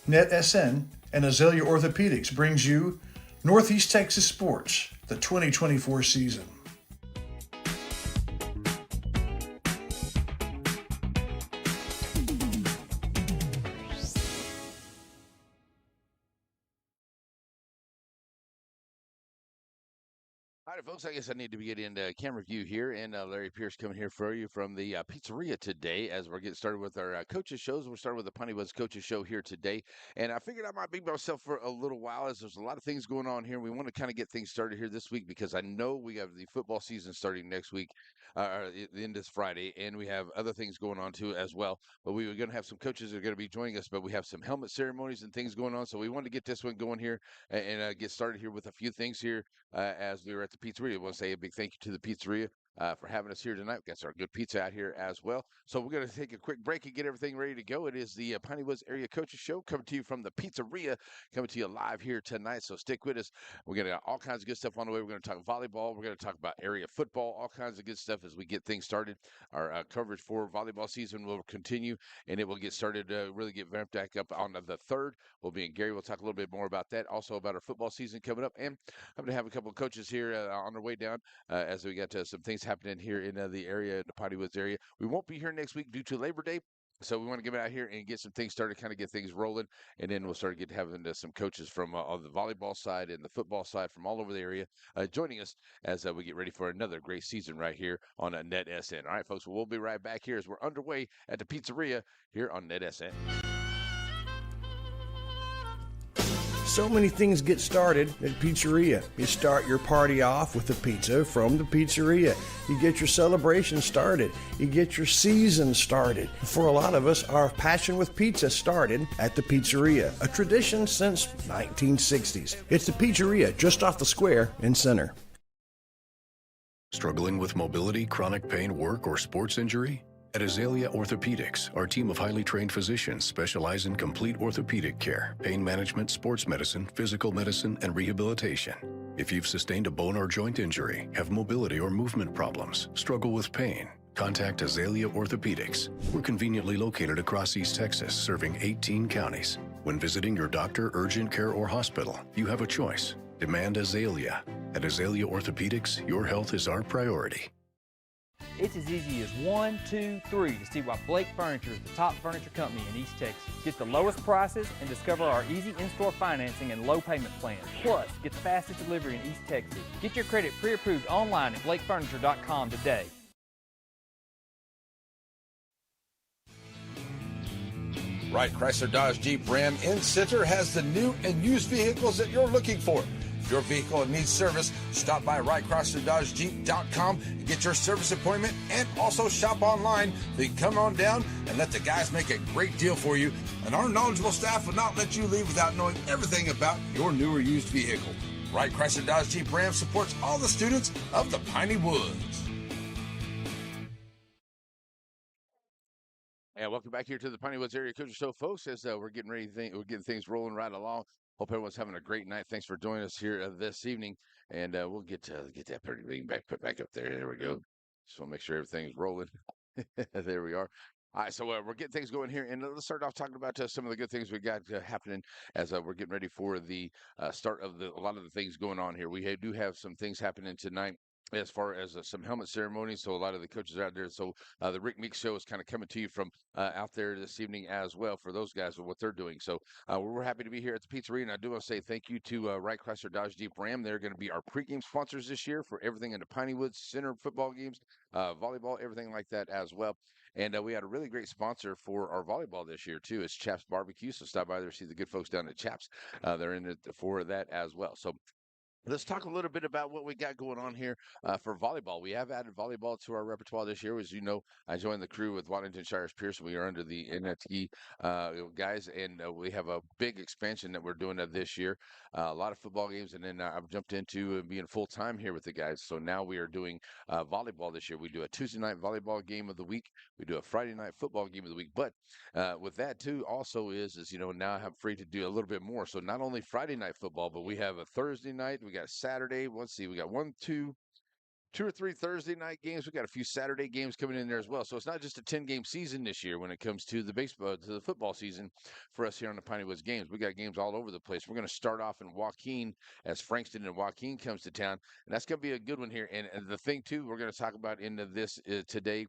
NetSN and Azalea Orthopedics brings you Northeast Texas Sports, the 2024 season. All right, folks, I guess I need to be getting into camera view here, and Larry Pierce coming here for you from the pizzeria today as we're getting started with our coaches shows. We're starting with the Piney Woods coaches show here today, and I figured I might be myself for a little while as there's a lot of things going on here. We want to kind of get things started here this week because I know we have the football season starting next week, the end this Friday, and we have other things going on too as well. But we were going to have some coaches that are going to be joining us, but we have some helmet ceremonies and things going on, so we wanted to get this one going here and get started here with a few things here as we were at the pizzeria. I want to say a big thank you to the pizzeria for having us here tonight. We got our good pizza out here as well. So we're going to take a quick break and get everything ready to go. It is the Piney Woods Area Coaches Show coming to you from the pizzeria, coming to you live here tonight. So stick with us. We're going to got all kinds of good stuff on the way. We're going to talk volleyball. We're going to talk about area football, all kinds of good stuff as we get things started. Our coverage for volleyball season will continue, and it will get started, really get ramped back up on the 3rd. We'll be in Gary. We'll talk a little bit more about that. Also about our football season coming up. And I'm going to have a couple of coaches here on their way down as we got some things happening here in the area, in the Potty Woods area. We won't be here next week due to Labor Day. So we want to get out here and get some things started, kind of get things rolling, and then we'll start having some coaches from on the volleyball side and the football side from all over the area joining us as we get ready for another great season right here on NetSN. All right, folks, we'll be right back here as we're underway at the pizzeria here on NetSN. So many things get started at Pizzeria. You start your party off with a pizza from the pizzeria. You get your celebration started. You get your season started. For a lot of us, our passion with pizza started at the pizzeria, a tradition since 1960s. It's the pizzeria just off the square in Center. Struggling with mobility, chronic pain, work, or sports injury? At Azalea Orthopedics, our team of highly trained physicians specialize in complete orthopedic care, pain management, sports medicine, physical medicine, and rehabilitation. If you've sustained a bone or joint injury, have mobility or movement problems, struggle with pain, contact Azalea Orthopedics. We're conveniently located across East Texas, serving 18 counties. When visiting your doctor, urgent care, or hospital, you have a choice. Demand Azalea. At Azalea Orthopedics, your health is our priority. It's as easy as 1, 2, 3 to see why Blake Furniture is the top furniture company in East Texas. Get the lowest prices and discover our easy in-store financing and low payment plans. Plus, get the fastest delivery in East Texas. Get your credit pre-approved online at blakefurniture.com today. Wright Chrysler Dodge Jeep Ram in Center has the new and used vehicles that you're looking for. If your vehicle needs service, stop by WrightChryslerDodgeJeep.com and get your service appointment, and also shop online. Then come on down and let the guys make a great deal for you. And our knowledgeable staff will not let you leave without knowing everything about your new or used vehicle. Wright Chrysler Dodge Jeep Ram supports all the students of the Piney Woods. And welcome back here to the Piney Woods Area Coaches Show, folks. As we're getting ready, we're getting things rolling right along. Hope everyone's having a great night. Thanks for joining us here this evening, and we'll get that pretty ring put back up there. There we go. Just want to make sure everything's rolling. There we are. All right, so we're getting things going here, and let's start off talking about some of the good things we got happening as we're getting ready for the start of a lot of the things going on here. We do have some things happening tonight as far as some helmet ceremonies. So a lot of the coaches are out there. So the Rick Meeks show is kind of coming to you from out there this evening as well for those guys and what they're doing. So we're happy to be here at the pizzeria. And I do want to say thank you to Wright Chrysler Dodge Jeep Ram. They're going to be our pregame sponsors this year for everything in the Piney Woods Center football games, volleyball, everything like that as well. And we had a really great sponsor for our volleyball this year, too. It's Chaps Barbecue. So stop by there, see the good folks down at Chaps. They're in it for that as well. So let's talk a little bit about what we got going on here for volleyball. We have added volleyball to our repertoire this year. As you know, I joined the crew with Waddington Shires Pierce. We are under the NFT guys, and we have a big expansion that we're doing this year. A lot of football games, and then I've jumped into being full-time here with the guys. So now we are doing volleyball this year. We do a Tuesday night volleyball game of the week. We do a Friday night football game of the week. But with that, too, also is now I'm free to do a little bit more. So not only Friday night football, but we have a Thursday night. We got Saturday. Let's see. We got 2 or 3 Thursday night games. We got a few Saturday games coming in there as well. So it's not just a 10-game season this year when it comes to the football season for us here on the Piney Woods Games. We got games all over the place. We're going to start off in Joaquin as Frankston and Joaquin comes to town, and that's going to be a good one here. And the thing too, we're going to talk about into this today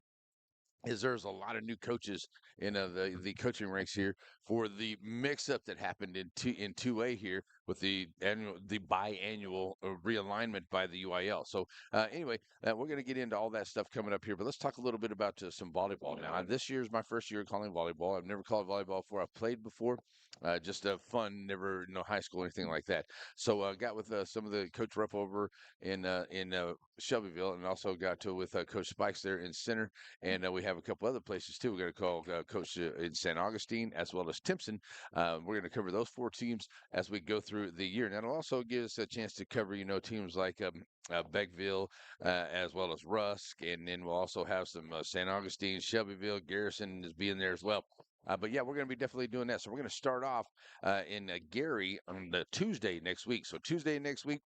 is there's a lot of new coaches in the coaching ranks here for the mix-up that happened in 2A here with the biannual realignment by the UIL. So anyway, we're going to get into all that stuff coming up here, but let's talk a little bit about some volleyball now. This year is my first year calling volleyball. I've never called volleyball before. I've played before, just fun, never no high school or anything like that. So I got with some of the coach rep over in Shelbyville, and also got to with Coach Spikes there in Center. And we have a couple other places too. We're going to call Coach in San Augustine as well as Timpson. We're going to cover those 4 teams as we go through the year. And that'll also give us a chance to cover, teams like Beckville as well as Rusk. And then we'll also have some San Augustine, Shelbyville, Garrison is being there as well. But yeah, we're going to be definitely doing that. So we're going to start off in Gary on the Tuesday next week. So Tuesday next week,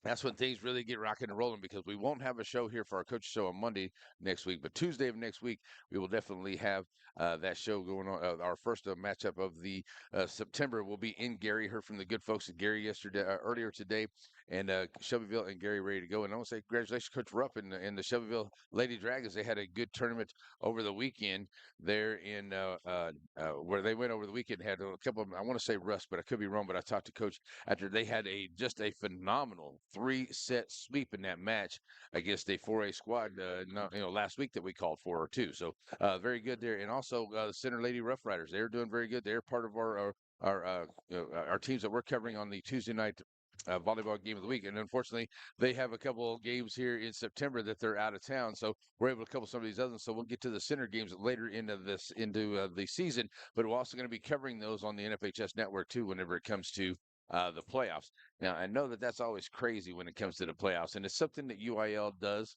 that's when things really get rocking and rolling, because we won't have a show here for our coach show on Monday next week, but Tuesday of next week we will definitely have that show going on. Our first matchup of the September will be in Gary. Heard from the good folks at Gary earlier today, and Shelbyville and Gary ready to go. And I want to say congratulations, Coach Rupp and the Shelbyville Lady Dragons. They had a good tournament over the weekend there in where they went over the weekend. Had a couple of them, I want to say Russ, but I could be wrong. But I talked to Coach after they had just a phenomenal 3-set sweep in that match against a 4A squad, last week that we called for, or 2. So very good there. And also the Center Lady Rough Riders, they're doing very good. They're part of our teams that we're covering on the Tuesday night volleyball game of the week. And unfortunately, they have a couple of games here in September that they're out of town, so we're able to cover some of these others. So we'll get to the Center games later into the season, but we're also going to be covering those on the NFHS network too whenever it comes to the playoffs. Now, I know that that's always crazy when it comes to the playoffs, and it's something that UIL does.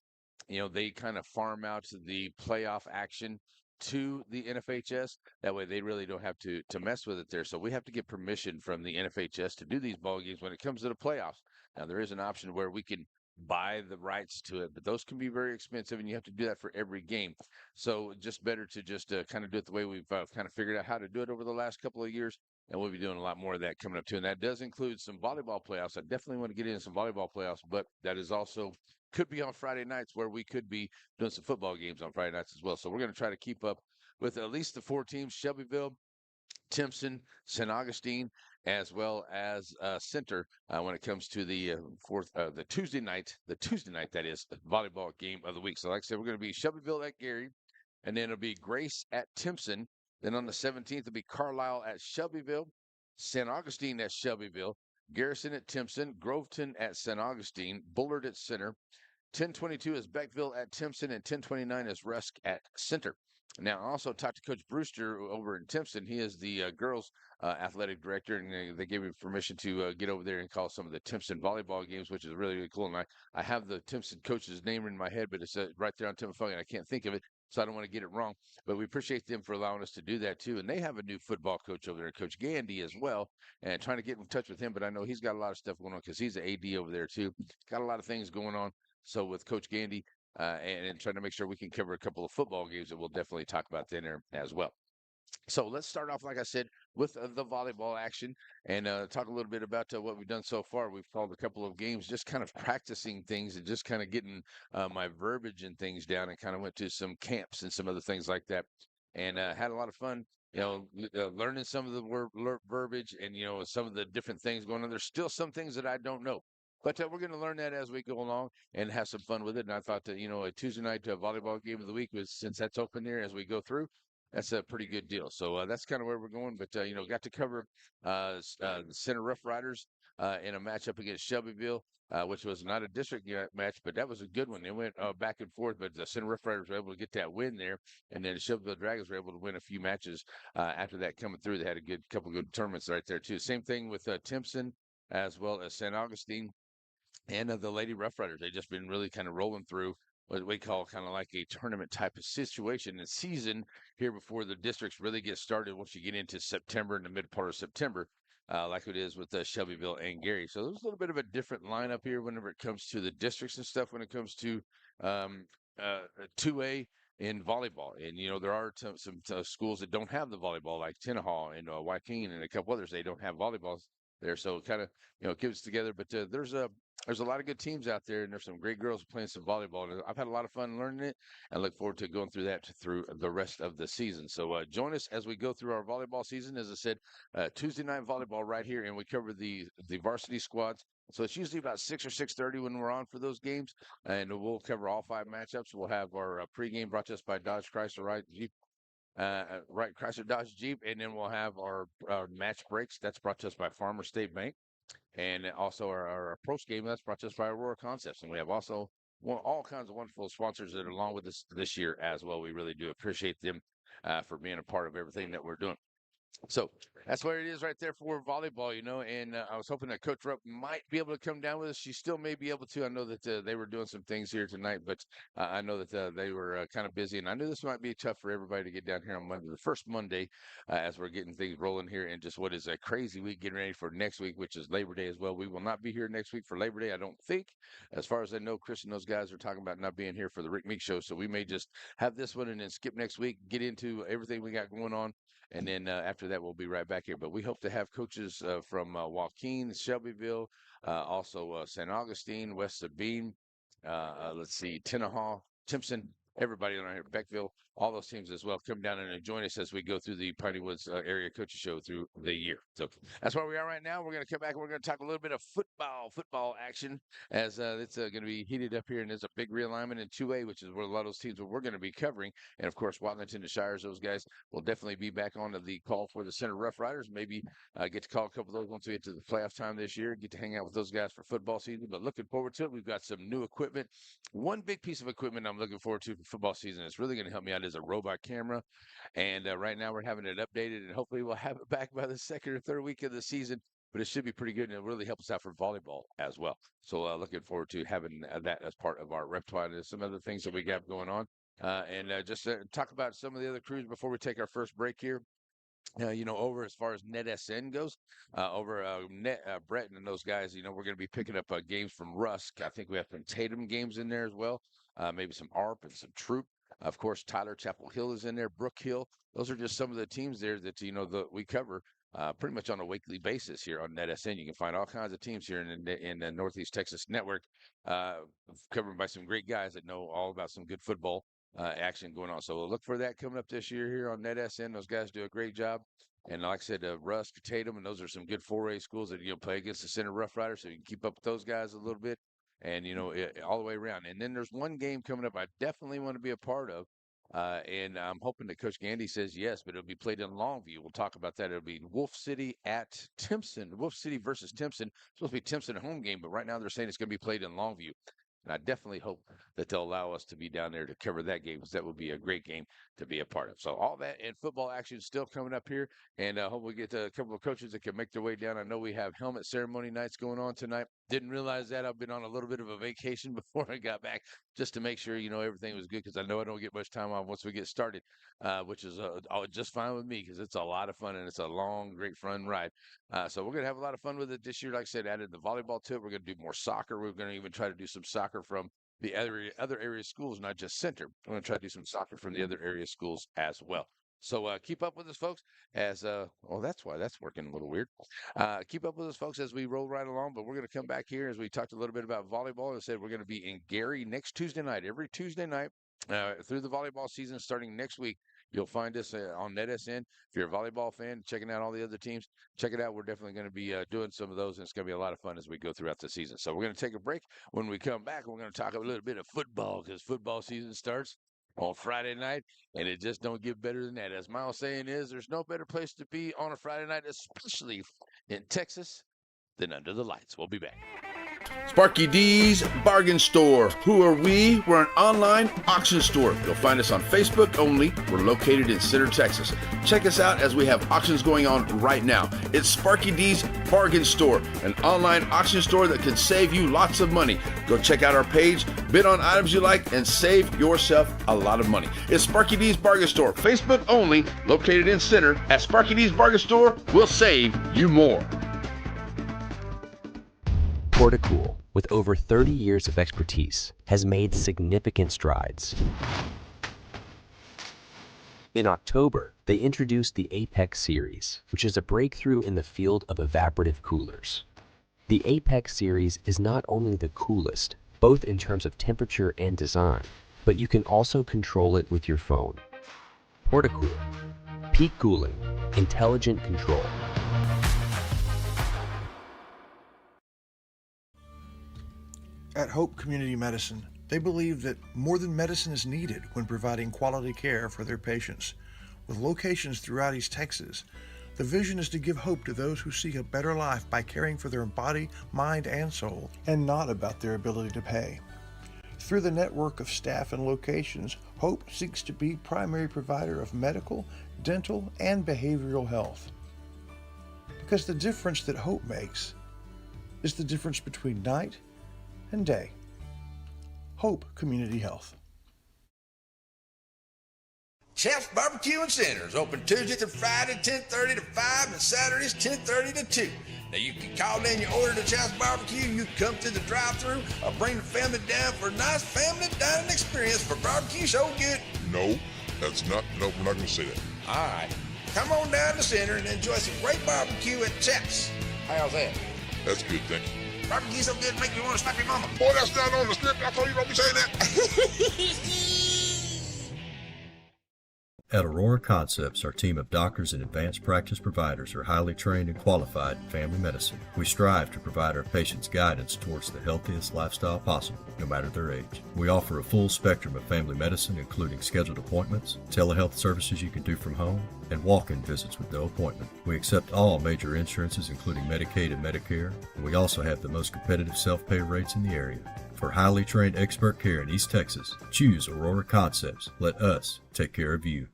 They kind of farm out the playoff action to the NFHS. That way, they really don't have to mess with it there. So we have to get permission from the NFHS to do these ball games when it comes to the playoffs. Now, there is an option where we can buy the rights to it, but those can be very expensive, and you have to do that for every game. So just better to just kind of do it the way we've kind of figured out how to do it over the last couple of years. And we'll be doing a lot more of that coming up too. And that does include some volleyball playoffs. I definitely want to get into some volleyball playoffs, but that is also could be on Friday nights, where we could be doing some football games on Friday nights as well. So we're going to try to keep up with at least the 4 teams: Shelbyville, Timpson, San Augustine, as well as Center when it comes to the Tuesday night that is the volleyball game of the week. So like I said, we're going to be Shelbyville at Gary, and then it'll be Grace at Timpson. Then on the 17th, it'll be Carlisle at Shelbyville, San Augustine at Shelbyville, Garrison at Timpson, Groveton at San Augustine, Bullard at Center. 10:22 is Beckville at Timpson, and 10:29 is Rusk at Center. Now, I also talked to Coach Brewster over in Timpson. He is the girls' athletic director, and they gave me permission to get over there and call some of the Timpson volleyball games, which is really, really cool. And I have the Timpson coach's name in my head, but it's right there on Tim Phone, and I can't think of it, so I don't want to get it wrong. But we appreciate them for allowing us to do that, too. And they have a new football coach over there, Coach Gandy, as well, and trying to get in touch with him. But I know he's got a lot of stuff going on because he's an AD over there, too. Got a lot of things going on. So with Coach Gandy, and trying to make sure we can cover a couple of football games that we'll definitely talk about there as well. So let's start off, like I said, with the volleyball action, and talk a little bit about what we've done so far. We've called a couple of games, just kind of practicing things and just kind of getting my verbiage and things down, and kind of went to some camps and some other things like that, and had a lot of fun. Learning some of the verbiage and some of the different things going on. There's still some things that I don't know. But we're going to learn that as we go along and have some fun with it. And I thought that, a Tuesday night volleyball game of the week since that's open there as we go through, that's a pretty good deal. So that's kind of where we're going. But, got to cover the Center Rough Riders in a matchup against Shelbyville, which was not a district match, but that was a good one. They went back and forth, but the Center Rough Riders were able to get that win there. And then the Shelbyville Dragons were able to win a few matches after that coming through. They had a couple of good tournaments right there, too. Same thing with Timpson as well as San Augustine. And the Lady Rough Riders, they've just been really kind of rolling through what we call kind of like a tournament type of situation and season here before the districts really get started once you get into September and the mid part of September. like it is with Shelbyville and Gary. So there's a little bit of a different lineup here whenever it comes to the districts and stuff. When it comes to um, 2A in volleyball, and there are some schools that don't have the volleyball, like Tenaha and Joaquin and a couple others. They don't have volleyballs there, so it kind of keeps together. But there's a lot of good teams out there, and there's some great girls playing some volleyball. And I've had a lot of fun learning it, and look forward to going through that through the rest of the season. So join us as we go through our volleyball season. As I said, Tuesday night volleyball right here, and we cover the varsity squads. So it's usually about 6 or 6:30 when we're on for those games, and we'll cover all 5 matchups. We'll have our pregame brought to us by Dodge Chrysler Wright Chrysler Dodge Jeep, and then we'll have our match breaks. That's brought to us by Farmer State Bank, and also our post game that's brought to us by Aurora Concepts, and we have also all kinds of wonderful sponsors that are along with us this year as well. We really do appreciate them for being a part of everything that we're doing. So that's what it is right there for volleyball, and I was hoping that Coach Rupp might be able to come down with us. She still may be able to. I know that they were doing some things here tonight, but I know that they were kind of busy, and I knew this might be tough for everybody to get down here on Monday, the first Monday, as we're getting things rolling here in just what is a crazy week, getting ready for next week, which is Labor Day as well. We will not be here next week for Labor Day, I don't think. As far as I know, Chris and those guys are talking about not being here for the Rick Meek show, so we may just have this one and then skip next week, get into everything we got going on. And then after that, we'll be right back here. But we hope to have coaches from Joaquin, Shelbyville, also St. Augustine, West Sabine, Tenaha, Timpson, everybody on here, Beckville, all those teams as well. Come down and join us as we go through the Piney Woods area coaches show through the year. So that's where we are right now. We're going to come back and we're going to talk a little bit of football action, as it's going to be heated up here, and there's a big realignment in 2A, which is where a lot of those teams we're going to be covering. And of course, Watlington, the Shires, those guys will definitely be back on to the call for the Center Rough Riders. Maybe get to call a couple of those once we get to the playoff time this year, get to hang out with those guys for football season. But looking forward to it. We've got some new equipment. One big piece of equipment I'm looking forward to for football season. It's really going to help me out is a robot camera. And right now we're having it updated, and hopefully we'll have it back by the second or third week of the season. But it should be pretty good, and it'll really help us out for volleyball as well. So looking forward to having that as part of our repertoire. There's some other things that we got going on. And just talk about some of the other crews before we take our first break here. Over as far as NetSN goes, Brett and those guys, we're going to be picking up games from Rusk. I think we have some Tatum games in there as well, maybe some ARP and some Troop. Of course, Tyler Chapel Hill is in there, Brook Hill. Those are just some of the teams there that, we cover pretty much on a weekly basis here on NetSN. You can find all kinds of teams here in the Northeast Texas Network, covered by some great guys that know all about some good football action going on. So we'll look for that coming up this year here on NetSN. Those guys do a great job. And like I said, Rusk, Tatum, and those are some good 4A schools that play against the Center Rough Riders, so you can keep up with those guys a little bit. And, all the way around. And then there's one game coming up I definitely want to be a part of. And I'm hoping that Coach Gandy says yes, but it'll be played in Longview. We'll talk about that. It'll be Wolf City at Timpson. Wolf City versus Timpson. It's supposed to be Timpson home game, but right now they're saying it's going to be played in Longview. And I definitely hope that they'll allow us to be down there to cover that game, because that would be a great game to be a part of. So all that and football action is still coming up here, and I hope we get a couple of coaches that can make their way down. I know we have helmet ceremony nights going on tonight. Didn't realize that. I've been on a little bit of a vacation before I got back, just to make sure, everything was good, because I know I don't get much time off once we get started, which is just fine with me, because it's a lot of fun and it's a long, great, fun ride. So we're going to have a lot of fun with it this year. Like I said, added the volleyball to it. We're going to do more soccer. We're going to even try to do some soccer from the other area schools, not just Center. We're going to try to do some soccer from the other area schools as well. So keep up with us, folks, as that's why that's working a little weird. Keep up with us, folks, as we roll right along. But we're going to come back here as we talked a little bit about volleyball. And said we're going to be in Gary next Tuesday night, every Tuesday night through the volleyball season starting next week. You'll find us on NetSN. If you're a volleyball fan, checking out all the other teams, check it out. We're definitely going to be doing some of those, and it's going to be a lot of fun as we go throughout the season. So we're going to take a break. When we come back, we're going to talk a little bit of football, because football season starts on Friday night, and it just don't get better than that. As Miles saying is, there's no better place to be on a Friday night, especially in Texas, than under the lights. We'll be back. Sparky D's Bargain Store. Who are we? We're an online auction store. You'll find us on Facebook only. We're located in Center, Texas. Check us out as we have auctions going on right now. It's Sparky D's Bargain Store, an online auction store that can save you lots of money. Go check out our page, bid on items you like, and save yourself a lot of money. It's Sparky D's Bargain Store, Facebook only, located in Center. At Sparky D's Bargain Store, we'll save you more. Portacool, with over 30 years of expertise, has made significant strides. In October, they introduced the Apex series, which is a breakthrough in the field of evaporative coolers. The Apex series is not only the coolest, both in terms of temperature and design, but you can also control it with your phone. Portacool. Peak cooling. Intelligent control. At Hope Community Medicine, they believe that more than medicine is needed when providing quality care for their patients. With locations throughout East Texas, the vision is to give hope to those who seek a better life by caring for their body, mind, and soul, and not about their ability to pay. Through the network of staff and locations, Hope seeks to be primary provider of medical, dental, and behavioral health. Because the difference that Hope makes is the difference between night and day. Hope Community Health. Chef's Barbecue and Centers, open Tuesday through Friday, 10:30 to 5, and Saturdays, 10:30 to 2. Now, you can call in your order to Chef's Barbecue, you can come through the drive-thru, or bring the family down for a nice family dining experience for barbecue so good. No, we're not going to say that. All right, come on down to Center and enjoy some great barbecue at Chef's. How's that? That's good, thank you. Barbecue so good, make you want to slap your mama. Boy, that's not on the script. I told you don't be saying that. At Aurora Concepts, our team of doctors and advanced practice providers are highly trained and qualified in family medicine. We strive to provide our patients guidance towards the healthiest lifestyle possible, no matter their age. We offer a full spectrum of family medicine, including scheduled appointments, telehealth services you can do from home, and walk-in visits with no appointment. We accept all major insurances, including Medicaid and Medicare, and we also have the most competitive self-pay rates in the area. For highly trained expert care in East Texas, choose Aurora Concepts. Let us take care of you.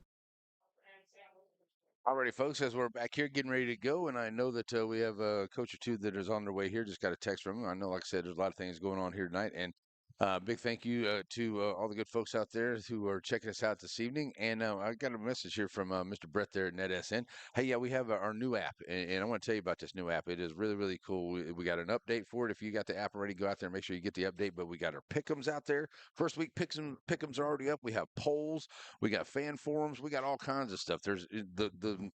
Alrighty, folks, as we're back here getting ready to go, and I know that we have a coach or two that is on their way here. Just got a text from him. I know, like I said, there's a lot of things going on here tonight, and big thank you to all the good folks out there who are checking us out this evening. And I got a message here from Mr. Brett there at NetSN. Hey, yeah, we have our new app, and I want to tell you about this new app. It is really, really cool. We got an update for it. If you got the app already, go out there and make sure you get the update. But we got our pick'ems out there. First week pick'ems are already up. We have polls. We got fan forums. We got all kinds of stuff. There's the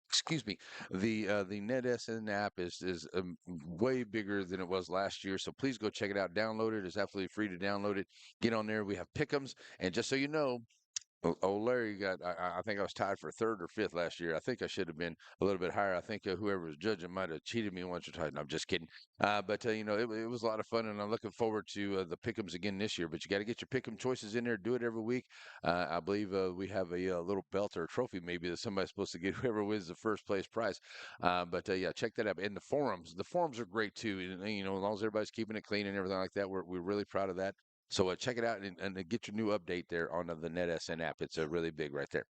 excuse me, the NetSN app is way bigger than it was last year. So please go check it out. Download it. It's absolutely free to download it. Get on there. We have pick'ems, and just so you know, Larry got. I think I was tied for third or fifth last year. I think I should have been a little bit higher. I think whoever was judging might have cheated me once or twice. No, I'm just kidding. But you know, it was a lot of fun, and I'm looking forward to the pick'ems again this year. But you got to get your pick'em choices in there. Do it every week. I believe we have a little belt or a trophy maybe that somebody's supposed to get whoever wins the first place prize. But yeah, check that out. And the forums are great too. And, you know, as long as everybody's keeping it clean and everything like that, we're really proud of that. So check it out and get your new update there on the NetSN app. It's really big right there.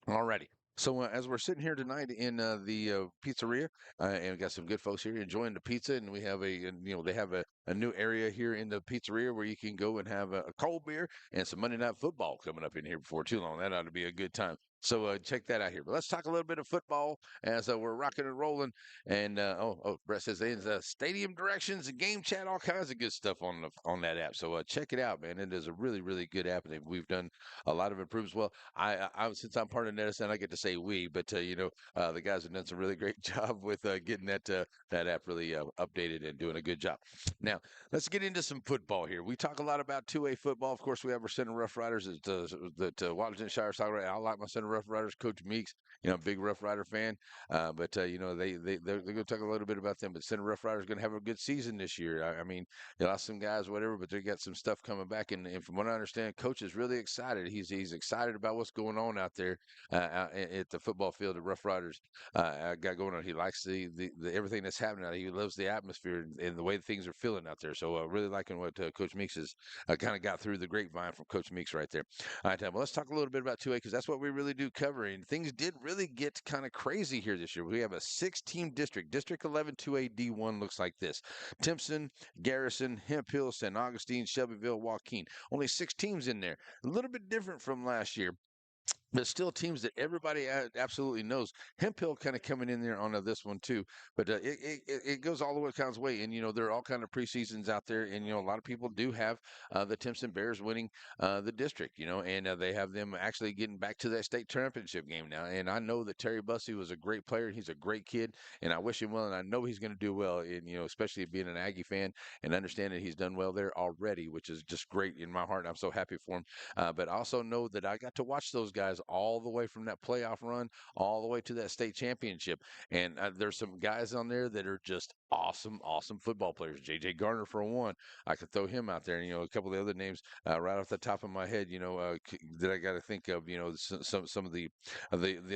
Alrighty. So as we're sitting here tonight in the pizzeria, and we got some good folks here enjoying the pizza, and we have they have a new area here in the pizzeria where you can go and have a cold beer and some Monday Night Football coming up in here before too long. That ought to be a good time. So check that out here. But let's talk a little bit of football as we're rocking and rolling. And Brett says there's stadium directions and game chat, all kinds of good stuff on that app. So check it out, man. It is a really, really good app, and we've done a lot of improvements. Well, I since I'm part of NetSN, I get to say we, but the guys have done some really great job with getting that app really updated and doing a good job. Now let's get into some football here. We talk a lot about 2A football. Of course, we have our Center Rough Riders that Washington Shire talk about. I like my Center Rough Riders, Coach Meeks. You know, big Rough Rider fan. They're going to talk a little bit about them. But Center Rough Riders going to have a good season this year. I mean, they lost some guys, whatever, but they got some stuff coming back. And from what I understand, Coach is really excited. He's excited about what's going on out there at the football field. The Rough Riders got going on. He likes the everything that's happening out there. He loves the atmosphere and the way things are feeling out there. So really liking what Coach Meeks has kind of got through the grapevine from Coach Meeks right there. All right, well, let's talk a little bit about 2A because that's what we really do cover. And things did really get kind of crazy here this year. We have a 6-team district. District 11 2A D1 looks like this. Timpson, Garrison, Hemp Hill, St. Augustine, Shelbyville, Joaquin. Only 6 teams in there. A little bit different from last year. but still teams that everybody absolutely knows. Hemp Hill kind of coming in there on this one too, but it goes all the kinds of way, and there are all kind of preseasons out there, and a lot of people do have the Timpson Bears winning the district, and they have them actually getting back to that state championship game now. And I know that Terry Bussey was a great player, he's a great kid, and I wish him well, and I know he's going to do well, and especially being an Aggie fan and understanding he's done well there already, which is just great in my heart. I'm so happy for him. But I also know that I got to watch those guys all the way from that playoff run all the way to that state championship. And there's some guys on there that are just awesome, awesome football players. J.J. Garner, for one, I could throw him out there. And, a couple of the other names right off the top of my head, that I got to think of, some of the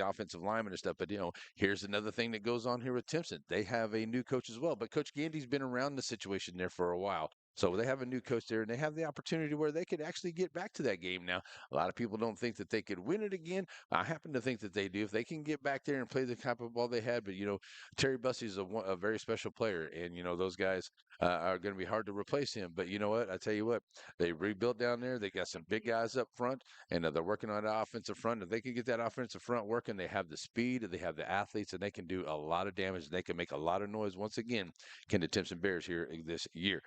offensive linemen and stuff. But, here's another thing that goes on here with Timpson. They have a new coach as well. But Coach Gandy's been around the situation there for a while. So they have a new coach there, and they have the opportunity where they could actually get back to that game now. A lot of people don't think that they could win it again. I happen to think that they do if they can get back there and play the type of ball they had. But Terry Bussey's a very special player, and those guys are going to be hard to replace him. But you know what? I tell you what, they rebuilt down there. They got some big guys up front, and they're working on the offensive front. If they can get that offensive front working, they have the speed, and they have the athletes, and they can do a lot of damage. And they can make a lot of noise once again. Can the Timpson Bears here this year?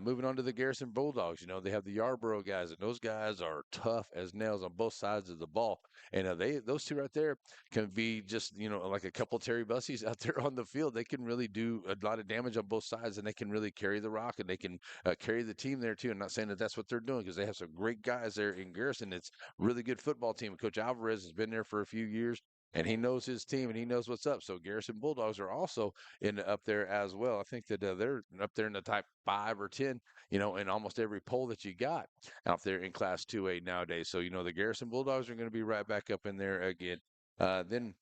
Moving on to the Garrison Bulldogs, they have the Yarborough guys, and those guys are tough as nails on both sides of the ball. And those two right there can be just, like a couple Terry Bussies out there on the field. They can really do a lot of damage on both sides, and they can really carry the rock, and they can carry the team there too. I'm not saying that that's what they're doing, because they have some great guys there in Garrison. It's a really good football team. Coach Alvarez has been there for a few years, and he knows his team, and he knows what's up. So Garrison Bulldogs are also up there as well. I think that they're up there in the top 5 or 10, in almost every poll that you got out there in Class 2A nowadays. So the Garrison Bulldogs are going to be right back up in there again. Then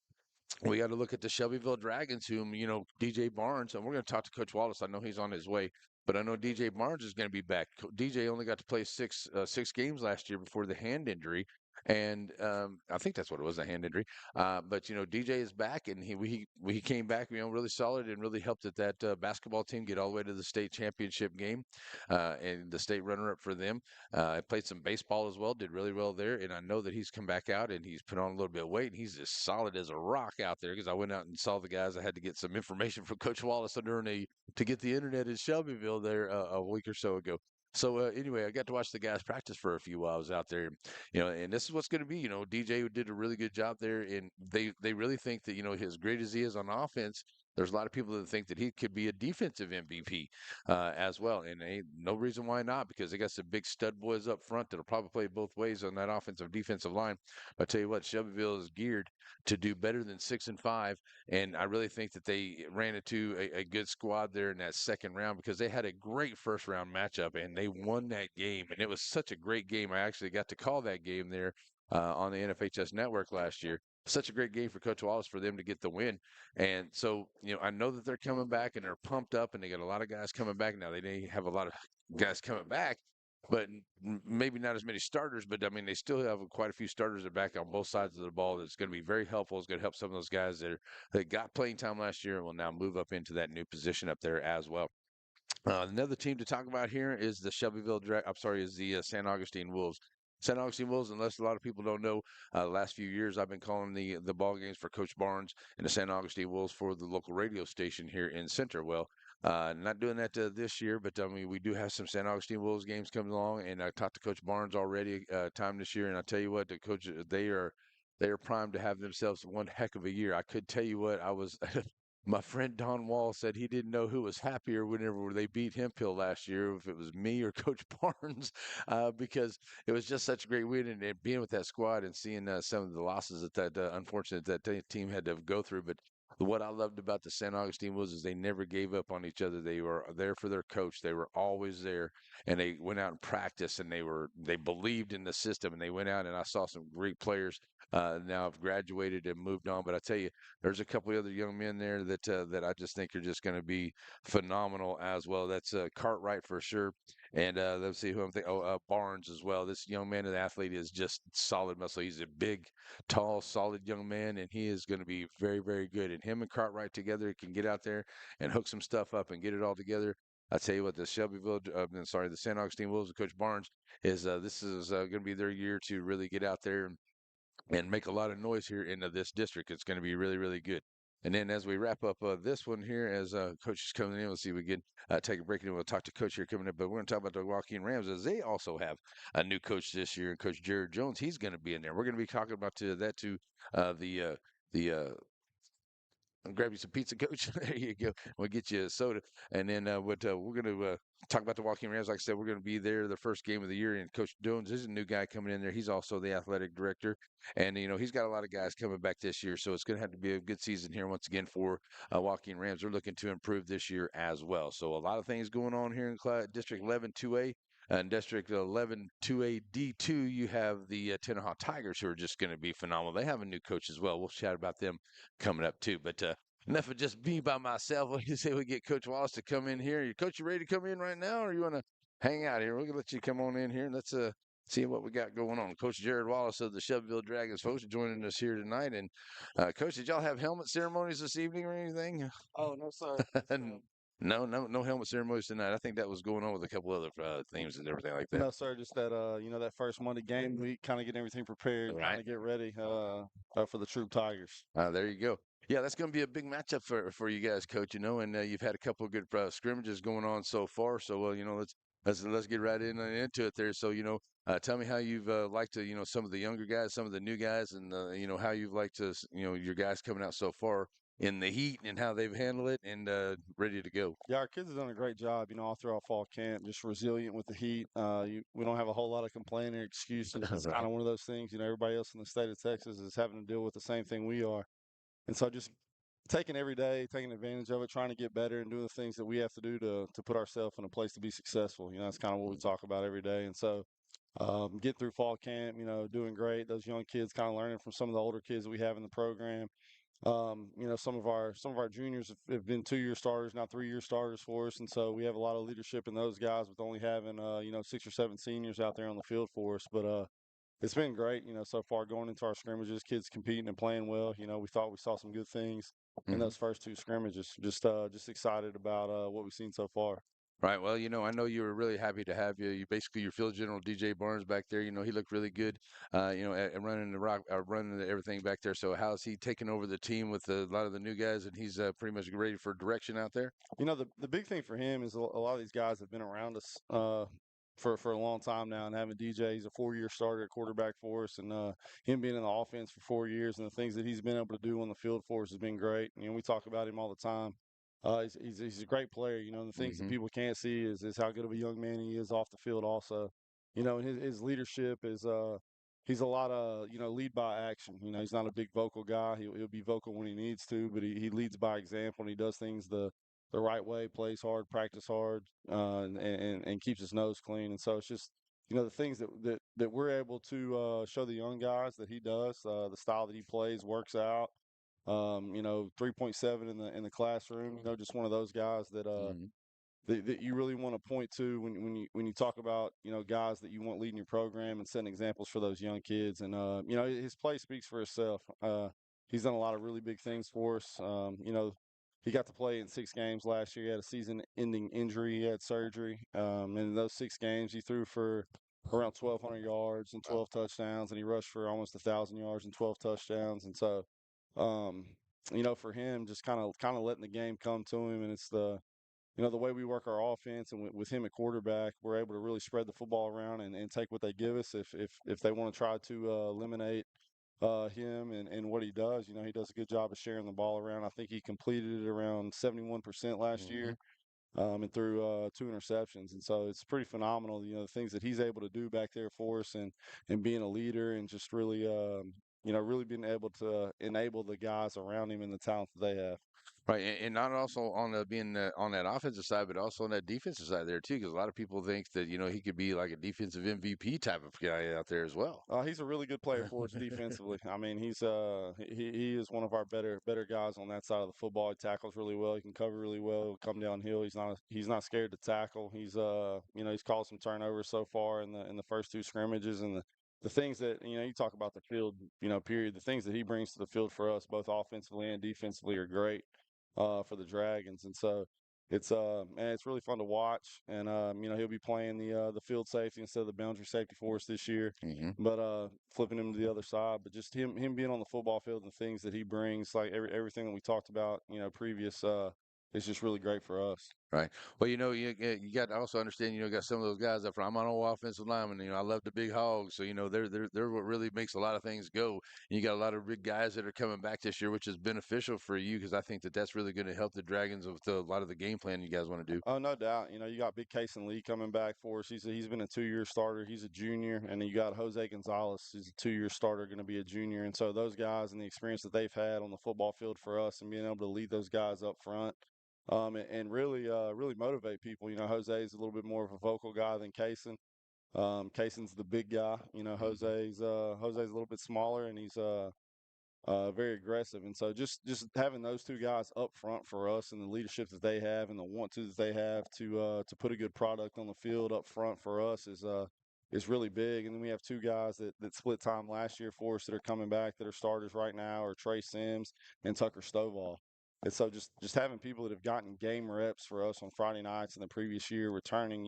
we got to look at the Shelbyville Dragons, whom, DJ Barnes, and we're going to talk to Coach Wallace. I know he's on his way, but I know DJ Barnes is going to be back. DJ only got to play six games last year before the hand injury. And I think that's what it was, a hand injury. But DJ is back, and he came back, really solid, and really helped that basketball team get all the way to the state championship game, and the state runner-up for them. I played some baseball as well, did really well there, and I know that he's come back out and he's put on a little bit of weight, and he's as solid as a rock out there, because I went out and saw the guys. I had to get some information from Coach Wallace to get the internet in Shelbyville there a week or so ago. So anyway, I got to watch the guys practice for a few hours out there, and this is what's going to be. DJ did a really good job there, and they really think that as great as he is on offense, there's a lot of people that think that he could be a defensive MVP as well, and ain't no reason why not, because they got some big stud boys up front that'll probably play both ways on that offensive defensive line. I tell you what, Shelbyville is geared to do better than 6-5, and I really think that they ran into a good squad there in that second round, because they had a great first round matchup and they won that game, and it was such a great game. I actually got to call that game there on the NFHS network last year. Such a great game for Coach Wallace for them to get the win. And so, I know that they're coming back and they're pumped up, and they got a lot of guys coming back now. They may have a lot of guys coming back, but maybe not as many starters. But I mean, they still have quite a few starters that are back on both sides of the ball. That's going to be very helpful. It's going to help some of those guys that got playing time last year and will now move up into that new position up there as well. Another team to talk about here is the is the San Augustine Wolves. San Augustine Wolves, unless a lot of people don't know, the last few years I've been calling the ball games for Coach Barnes and the San Augustine Wolves for the local radio station here in Center. Well, not doing that this year, but I mean, we do have some San Augustine Wolves games coming along, and I talked to Coach Barnes already time this year, and I tell you what, the coach, they are primed to have themselves one heck of a year. I could tell you what, I was my friend Don Wall said he didn't know who was happier whenever they beat Hemp Hill last year, if it was me or Coach Barnes, because it was just such a great win, and being with that squad and seeing some of the losses that unfortunate that team had to go through. But what I loved about the San Augustine was is they never gave up on each other. They were there for their coach. They were always there, and they went out and practiced, and they believed in the system, and they went out, and I saw some great players now have graduated and moved on. But I tell you, there's a couple of other young men there that I just think are just going to be phenomenal as well. That's Cartwright for sure, and let's see who I'm thinking. Barnes as well. This young man, an athlete, is just solid muscle. He's a big, tall, solid young man, and he is going to be very, very good. And him and Cartwright together can get out there and hook some stuff up and get it all together. I tell you what, the the San Augustine Wolves with Coach Barnes is this is going to be their year to really get out there and make a lot of noise here in this district. It's going to be really, really good. And then as we wrap up this one here, as Coach is coming in, we'll see if we can take a break and we'll talk to Coach here coming up. But we're going to talk about the Joaquin Rams as they also have a new coach this year, and Coach Jared Jones. He's going to be in there. We're going to be talking about that to the grab you some pizza, coach. There you go. We'll get you a soda. And then we're going to talk about the Walking Rams. Like I said, we're going to be there the first game of the year. And Coach Jones is a new guy coming in there. He's also the athletic director. And, he's got a lot of guys coming back this year. So it's going to have to be a good season here once again for Walking Rams. They're looking to improve this year as well. So a lot of things going on here in District 11 2A. And District 11 2A D2, you have the Tennehaw Tigers, who are just going to be phenomenal. They have a new coach as well. We'll chat about them coming up too. But enough of just me by myself. What do you say we get Coach Wallace to come in here? Coach, you ready to come in right now, or you want to hang out here? We're gonna let you come on in here and let's see what we got going on. Coach Jared Wallace of the Shelbyville Dragons, folks, joining us here tonight. And Coach, did y'all have helmet ceremonies this evening or anything? Oh, no, sir. No helmet ceremonies tonight. I think that was going on with a couple other themes and everything like that. No, sir. Just that, that first Monday game week, kind of getting everything prepared, Right. kind of get ready for the Troop Tigers. There you go. Yeah, that's going to be a big matchup for you guys, Coach. And you've had a couple of good scrimmages going on so far. So, let's get right into it there. So, tell me how you've liked to, some of the younger guys, some of the new guys, and how you've liked to, your guys coming out so far in the heat and how they've handled it and ready to go. Yeah, our kids have done a great job, all throughout fall camp, just resilient with the heat. We don't have a whole lot of complaining or excuses. It's kind of one of those things, everybody else in the state of Texas is having to deal with the same thing we are. And so just taking every day, taking advantage of it, trying to get better and doing the things that we have to do to put ourselves in a place to be successful. That's kind of what we talk about every day. And so get through fall camp, doing great. Those young kids kind of learning from some of the older kids that we have in the program. Some of our juniors have been 2-year starters, now 3-year starters for us, and so we have a lot of leadership in those guys with only having 6 or 7 seniors out there on the field for us. But it's been great, so far going into our scrimmages, kids competing and playing well. We thought we saw some good things in those first 2 scrimmages. Just excited about what we've seen so far. Right. Well, I know you were really happy to have you. Basically your field general DJ Barnes back there. He looked really good. At running the rock, running everything back there. So how's he taking over the team with a lot of the new guys, and he's pretty much ready for direction out there? The big thing for him is a lot of these guys have been around us for a long time now, and having DJ, he's a 4-year starter at quarterback for us, and him being in the offense for 4 years and the things that he's been able to do on the field for us has been great. We talk about him all the time. He's a great player. The things that people can't see is how good of a young man he is off the field. Also, and his leadership is he's a lot of lead by action. He's not a big vocal guy. He'll be vocal when he needs to, but he leads by example and he does things the right way, plays hard, practice hard, and keeps his nose clean. And so it's just the things that we're able to show the young guys that he does, the style that he plays works out. 3.7 in the classroom. Just one of those guys that that you really want to point to when you talk about guys that you want leading your program and setting examples for those young kids. And his play speaks for itself. He's done a lot of really big things for us. He got to play in 6 games last year. He had a season-ending injury. He had surgery. And in those 6 games, he threw for around 1,200 yards and 12 touchdowns, and he rushed for almost 1,000 yards and 12 touchdowns. And so, for him, just kind of letting the game come to him, and it's the way we work our offense, and with him at quarterback, we're able to really spread the football around and take what they give us. If they want to try to eliminate him and what he does, he does a good job of sharing the ball around. I think he completed it around 71% last year, and threw 2 interceptions. And so it's pretty phenomenal, the things that he's able to do back there for us, and being a leader, and just really, really being able to enable the guys around him and the talent that they have. Right, and not also on being on that offensive side, but also on that defensive side there too, because a lot of people think that he could be like a defensive MVP type of guy out there as well. He's a really good player for us defensively. I mean, he is one of our better guys on that side of the football. He tackles really well. He can cover really well. He'll come downhill. He's not scared to tackle. He's caused some turnovers so far in the first 2 scrimmages, and the things that you talk about the field, period. The things that he brings to the field for us, both offensively and defensively, are great for the Dragons. And so man, it's really fun to watch. And he'll be playing the field safety instead of the boundary safety for us this year. Hmm. But flipping him to the other side. But just him being on the football field and the things that he brings, like everything that we talked about, previous, is just really great for us. Right. Well, you got to also understand, got some of those guys up front. I'm on an offensive lineman. I love the big hogs. So, they're what really makes a lot of things go. And you got a lot of big guys that are coming back this year, which is beneficial for you because I think that that's really going to help the Dragons with a lot of the game plan you guys want to do. Oh, no doubt. You got Big Case and Lee coming back for us. He's been a 2-year starter. He's a junior, and then you got Jose Gonzalez. He's a 2-year starter, going to be a junior. And so those guys and the experience that they've had on the football field for us, and being able to lead those guys up front, and really motivate people. Jose is a little bit more of a vocal guy than Kaysen. Kaysen's the big guy. Jose's a little bit smaller, and he's very aggressive. And so just having those two guys up front for us and the leadership that they have and the want to that they have to put a good product on the field up front for us is really big. And then we have two guys that split time last year for us that are coming back that are starters right now, are Trey Sims and Tucker Stovall. And so just having people that have gotten game reps for us on Friday nights in the previous year returning,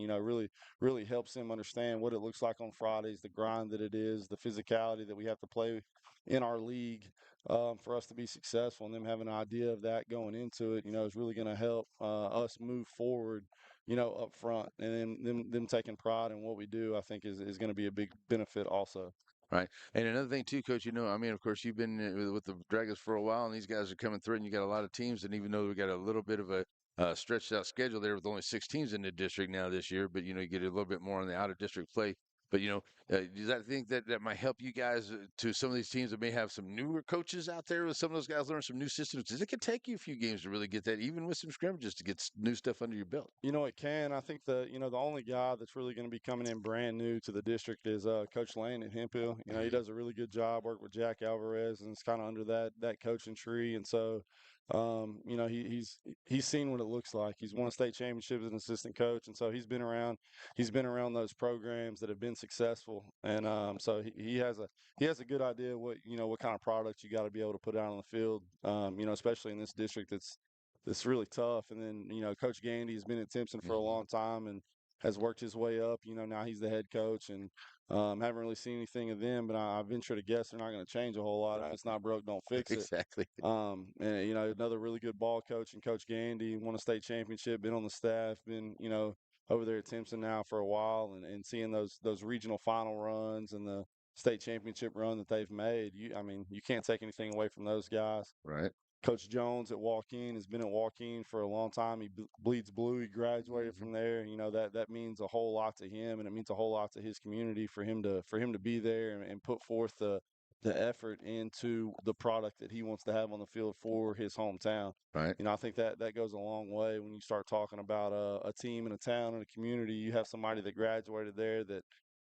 really helps them understand what it looks like on Fridays, the grind that it is, the physicality that we have to play in our league, for us to be successful, and them having an idea of that going into it, is really going to help us move forward, up front, and then them taking pride in what we do, I think is going to be a big benefit also. Right. And another thing too, Coach, of course, you've been with the Dragons for a while, and these guys are coming through, and you got a lot of teams, and even though we got a little bit of a stretched out schedule there with only 6 teams in the district now this year, but you get a little bit more on the out of district play. But does that think that might help you guys to some of these teams that may have some newer coaches out there with some of those guys learn some new systems? Because it could take you a few games to really get that, even with some scrimmages, to get new stuff under your belt. It can. I think the only guy that's really going to be coming in brand new to the district is Coach Lane at Hemphill. He does a really good job, work with Jack Alvarez, and it's kind of under that coaching tree. And so, he's seen what it looks like. He's won a state championship as an assistant coach, and so he's been around those programs that have been successful. And so he has a good idea what kind of product you got to be able to put out on the field. Especially in this district that's really tough. And then, Coach Gandy has been at Timpson for a long time and has worked his way up. Now he's the head coach, and haven't really seen anything of them, but I venture to guess they're not going to change a whole lot. If it's not broke, don't fix it. Exactly. And another really good ball coach and Coach Gandy, won a state championship, been on the staff, been over there at Timpson now for a while, and seeing those regional final runs and the state championship run that they've made. You can't take anything away from those guys. Right. Coach Jones at Joaquin has been at Joaquin for a long time. He bleeds blue. He graduated from there. That means a whole lot to him, and it means a whole lot to his community for him to be there and put forth the effort into the product that he wants to have on the field for his hometown. Right. I think that goes a long way when you start talking about a team and a town and a community. You have somebody that graduated there that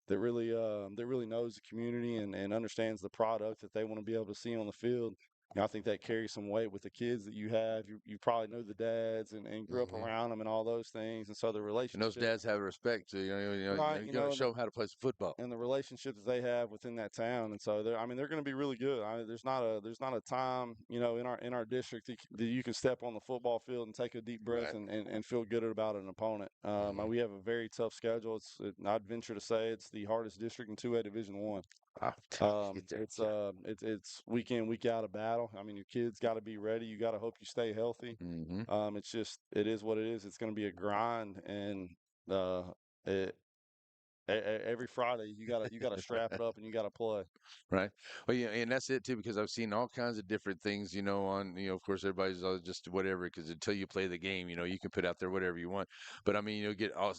really knows the community and understands the product that they want to be able to see on the field. I think that carries some weight with the kids that you have. You probably know the dads and grew up around them and all those things, and so the And those relationship, dads have respect. So, right? you got to show them how to play some football. And the relationship that they have within that town, and so they're going to be really good. There's not a time in our district that you can step on the football field and take a deep breath and feel good about an opponent. We have a very tough schedule. I'd venture to say it's the hardest district in 2A Division One. It's week in, week out of battle. Your kids got to be ready. You got to hope you stay healthy. It is what it is. It's going to be a grind, and it, every Friday you gotta strap it up and you gotta play. Right. Well, yeah, and that's it too, because I've seen all kinds of different things, on, of course, everybody's just whatever, because until you play the game, you can put out there whatever you want. But I mean,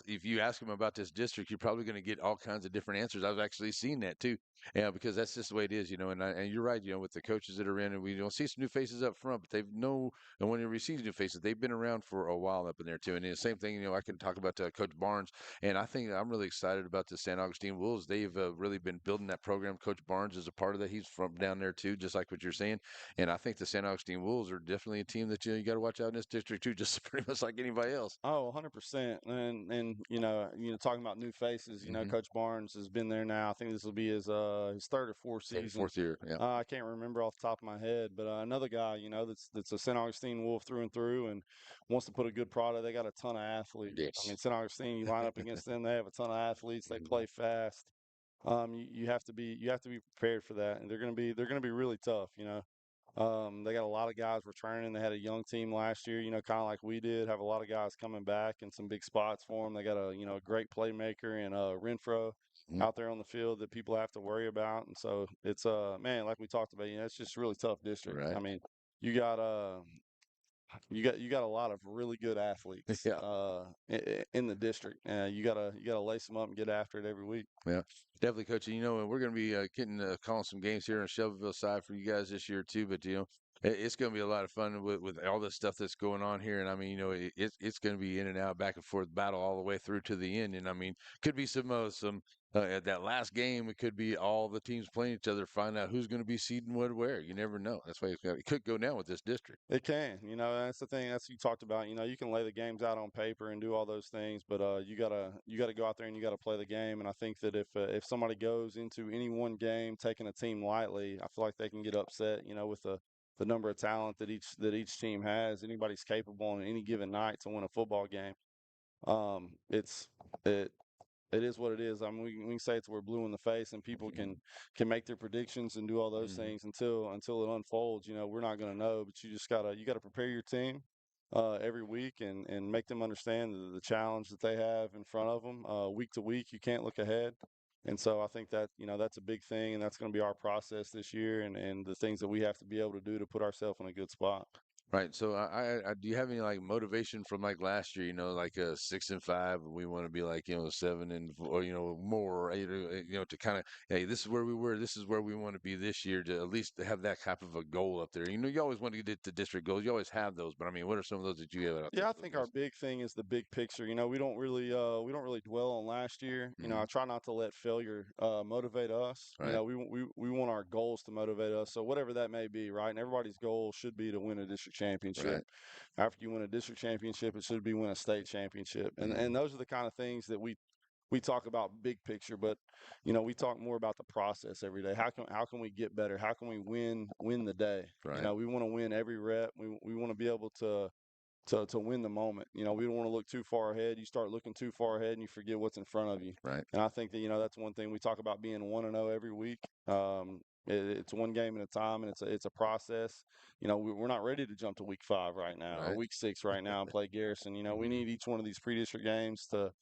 if you ask them about this district, you're probably going to get all kinds of different answers. I've actually seen that too. Yeah, because that's just the way it is, and you're right, with the coaches that are in, and we don't see some new faces up front, but and when you receive new faces, they've been around for a while up in there too. And the same thing, I can talk about Coach Barnes, and I think I'm really excited about about the San Augustine Wolves. They've really been building that program. Coach Barnes is a part of that. He's from down there too, just like what you're saying. And I think the San Augustine Wolves are definitely a team that you got to watch out in this district too, just pretty much like anybody else. Oh, 100%. And talking about new faces, Mm-hmm. Coach Barnes has been there now. I think this will be his third or fourth season. Fourth year, yeah. I can't remember off the top of my head, but another guy, that's a St. Augustine Wolf through and through, and wants to put a good product. They got a ton of athletes. I Yes. mean, St. Augustine, you line up against them, they have a ton of athletes. They play fast. You have to be prepared for that, and they're gonna be really tough. They got a lot of guys returning. They had a young team last year, kind of like we did. Have a lot of guys coming back and some big spots for them. They got a great playmaker and Renfro Mhm. out there on the field that people have to worry about. And so it's man, like we talked about, it's just a really tough district. Right. I mean, you got you got a lot of really good athletes Yeah. in the district. You gotta lace them up and get after it every week. Yeah, definitely, Coach. And, and we're going to be getting calling some games here on Shelbyville side for you guys this year too. But it's going to be a lot of fun with all the stuff that's going on here. And I mean, it's going to be in and out, back and forth battle all the way through to the end. And I mean, could be some at that last game. It could be all the teams playing each other, find out who's going to be seeding what where. You never know. That's why it could go down with this district. It can, that's the thing. That's what you talked about. You can lay the games out on paper and do all those things, but you gotta go out there and you gotta play the game. And I think that if somebody goes into any one game taking a team lightly, I feel like they can get upset. With the number of talent that each team has. Anybody's capable on any given night to win a football game. It's it it is what it is. I mean, we can say it's we're blue in the face, and people can make their predictions and do all those Mm-hmm. things until it unfolds. We're not going to know, but you gotta prepare your team every week and make them understand the challenge that they have in front of them week to week. You can't look ahead. And so I think that that's a big thing, and that's going to be our process this year, and the things that we have to be able to do to put ourselves in a good spot. Right. So I do you have any like motivation from like last year? Like 6-5. We want to be like 7 or more. To kind of, hey, this is where we were. This is where we want to be this year. To at least have that type of a goal up there. You always want to get to district goals. You always have those. But I mean, what are some of those that you have out there Yeah, I for those think our guys? big thing is the big picture. We don't really dwell on last year. Hmm. I try not to let failure motivate us. Right. We want our goals to motivate us. So whatever that may be, right? And everybody's goal should be to win a district championship. Right. After you win a district championship, it should be win a state championship. And Hmm. and those are the kind of things that we talk about big picture, but we talk more about the process every day. How can we get better? How can we win the day? Right. We want to win every rep. We want to be able to win the moment. We don't want to look too far ahead. You start looking too far ahead and you forget what's in front of you. Right. And I think that that's one thing we talk about being 1-0 every week. It's one game at a time, and it's a process. We're not ready to jump to week 5 right now or Right. week 6 right now and play Garrison. We Hmm. need each one of these pre-district games to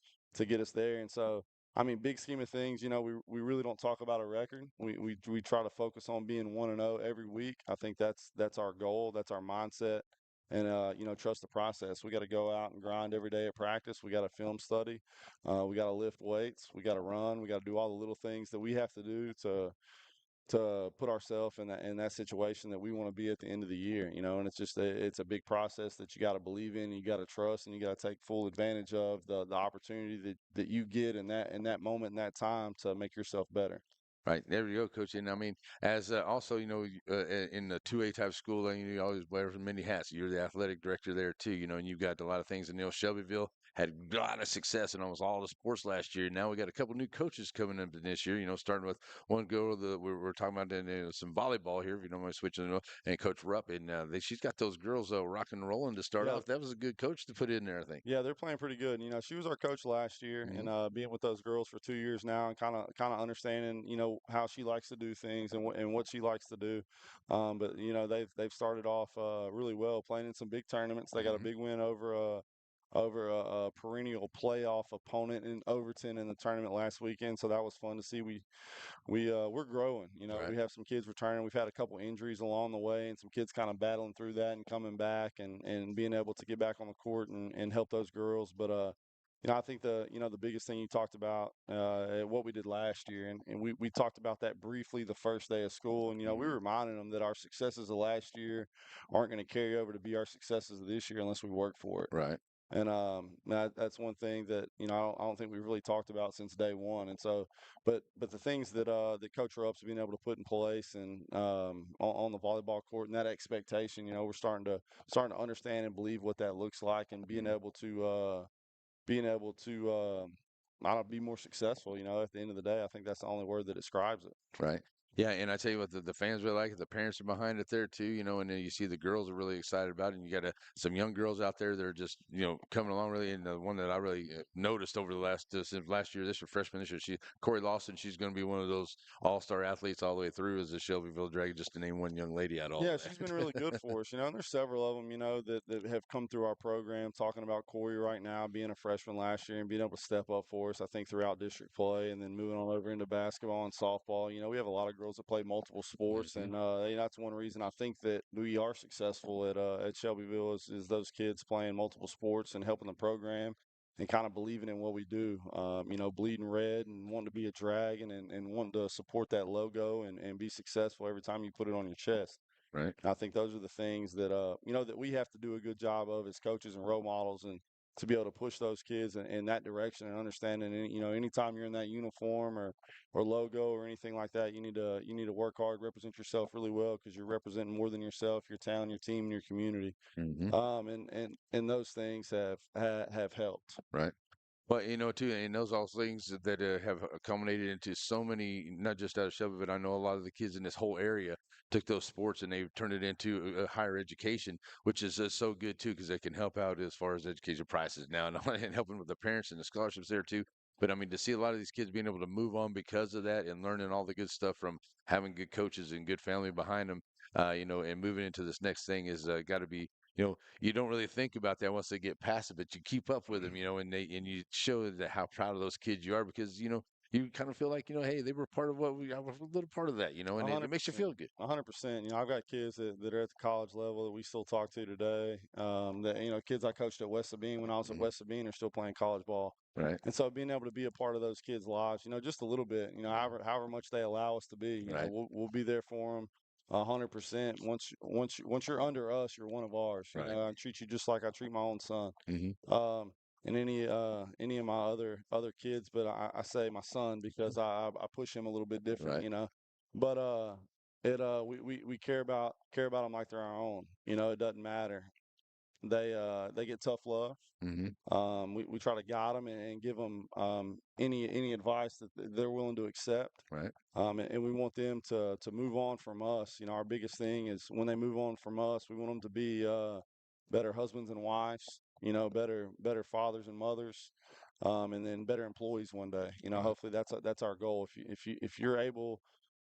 get us there. And so, I mean, big scheme of things, we really don't talk about a record. We try to focus on being 1-0 every week. I think that's our goal. That's our mindset. And trust the process. We got to go out and grind every day at practice. We got to film study. We got to lift weights. We got to run. We got to do all the little things that we have to do to put ourselves in that situation that we want to be at the end of the year. And it's a big process that you got to believe in. You got to trust, and you got to take full advantage of the opportunity that you get in that moment, in that time, to make yourself better. Right, there you go, Coach. And I mean, as also, in the 2A type school, you always wear many hats. You're the athletic director there too, and you've got a lot of things. And Shelbyville had a lot of success in almost all the sports last year. Now we got a couple new coaches coming in this year. Starting with one girl that we're talking about some volleyball here, if you don't mind switching, and Coach Rupp, and she's got those girls rocking and rolling to start Yeah, off. That was a good coach to put in there, I think. Yeah, they're playing pretty good. She was our coach last year, Hmm. and being with those girls for 2 years now, and kind of understanding, how she likes to do things and what she likes to do. But they've started off really well, playing in some big tournaments. They got a Hmm. big win over a perennial playoff opponent in Overton in the tournament last weekend. So that was fun to see. We're growing. Right. We have some kids returning. We've had a couple injuries along the way, and some kids kind of battling through that and coming back and being able to get back on the court and help those girls. But I think the biggest thing you talked about what we did last year, and we talked about that briefly the first day of school, and we Hmm. reminded them that our successes of last year aren't going to carry over to be our successes of this year unless we work for it. Right. And that's one thing that I don't think we've really talked about since day one. And so, but the things that Coach Rupp's been able to put in place and on the volleyball court and that expectation, we're starting to understand and believe what that looks like, and being able to I don't know, be more successful. At the end of the day, I think that's the only word that describes it. Right. Yeah, and I tell you what, the fans really like it. The parents are behind it there too, and then you see the girls are really excited about it. And you got some young girls out there that are just, coming along really. And the one that I really noticed over the since last year, this year, freshman this year, Corey Lawson, she's going to be one of those all-star athletes all the way through as the Shelbyville Dragon, just to name one young lady out all Yeah, the she's been really good for us, and there's several of them, that have come through our program. Talking about Corey right now, being a freshman last year and being able to step up for us, I think throughout district play, and then moving on over into basketball and softball. We have a lot of girls that play multiple sports, Mm-hmm. and that's one reason I think that we are successful at Shelbyville is those kids playing multiple sports and helping the program. And kind of believing in what we do, bleeding red and wanting to be a dragon, and wanting to support that logo and be successful every time you put it on your chest. Right. I think those are the things that that we have to do a good job of as coaches and role models, and to be able to push those kids in that direction, and understanding, anytime you're in that uniform or logo or anything like that, you need to work hard, represent yourself really well, because you're representing more than yourself, your town, your team, and your community. Mm-hmm. And those things have helped. Right. Well, too, and those all things that have culminated into so many, not just out of Shelby, but I know a lot of the kids in this whole area took those sports and they've turned it into a higher education, which is so good too, because they can help out as far as education prices now and, and helping with the parents and the scholarships there too. But I mean, to see a lot of these kids being able to move on because of that and learning all the good stuff from having good coaches and good family behind them, and moving into this next thing is got to be, you don't really think about that once they get past it, but you keep up with them, and you show that how proud of those kids you are, because you kind of feel like, hey, they were part of I was a little part of that, A and it hundred makes you percent. feel good. 100%. I've got kids that are at the college level that we still talk to today. That kids I coached at West Sabine when I was at Mhm. West Sabine are still playing college ball. Right, And so being able to be a part of those kids' lives, just a little bit, however much they allow us to be, right, we'll be there for them 100%. Once you're under us, you're one of ours. right. I treat you just like I treat my own son. Hmm. And any of my other kids, but I say my son because I push him a little bit different, Right. But we care about them like they're our own. It doesn't matter. They get tough love. Hmm. We try to guide them and give them any advice that they're willing to accept. Right. And we want them to move on from us. Our biggest thing is when they move on from us, we want them to be better husbands and wives. Better fathers and mothers, and then better employees one day. Right. Hopefully that's our goal. If you're able